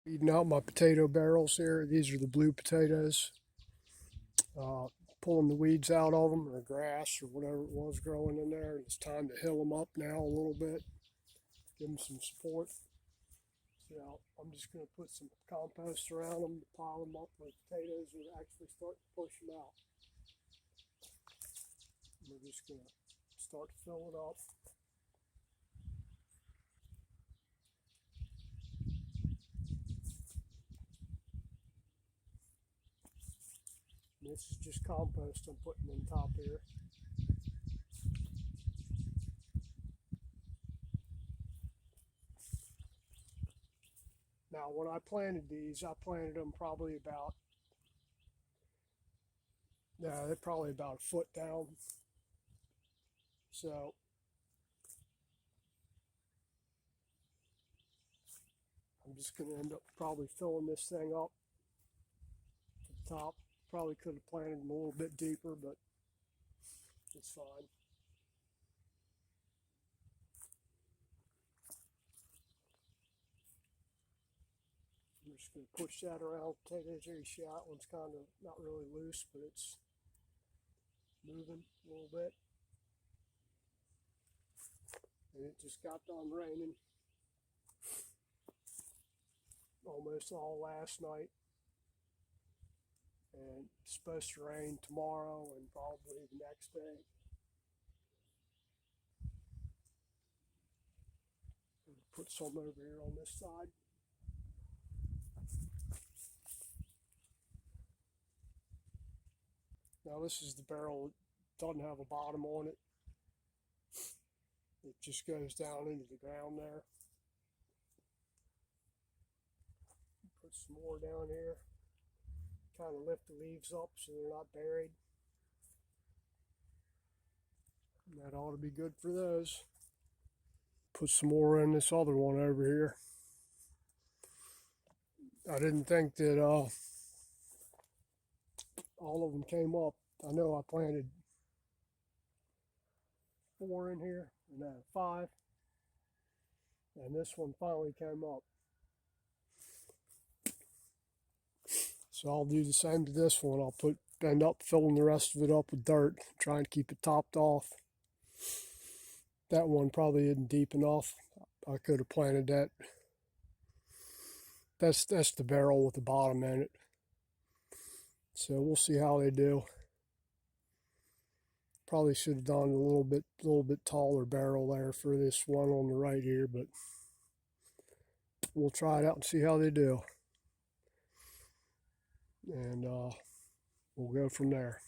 Eating out my potato barrels here. These are the blue potatoes. Pulling the weeds out of them, or grass, or whatever it was growing in there. It's time to hill them up now a little bit. Give them some support. So I'm just going to put some compost around them to pile them up where potatoes will actually start to push them out. We're just going to start to fill it up. This is just compost I'm putting on top here. Now, when I planted these, I planted them probably about, they're probably about a foot down. So I'm just going to end up probably filling this thing up to the top. Probably could have planted them a little bit deeper, but it's fine. I'm just going to push that around potatoes here. You see that one's kind of not really loose, but it's moving a little bit. And it just got done raining almost all last night. And it's supposed to rain tomorrow and probably the next day. Put some over here on this side. Now this is the barrel that doesn't have a bottom on it. It just goes down into the ground there. Put some more down here. Kind of lift the leaves up so they're not buried. And that ought to be good for those. Put some more in this other one over here. I didn't think that all of them came up. I know I planted 4 in here, no, 5, and this one finally came up. So I'll do the same to this one. I'll end up filling the rest of it up with dirt, trying to keep it topped off. That one probably isn't deep enough. I could have planted that. That's the barrel with the bottom in it. So we'll see how they do. Probably should have done a little bit taller barrel there for this one on the right here, but we'll try it out and see how they do. And we'll go from there.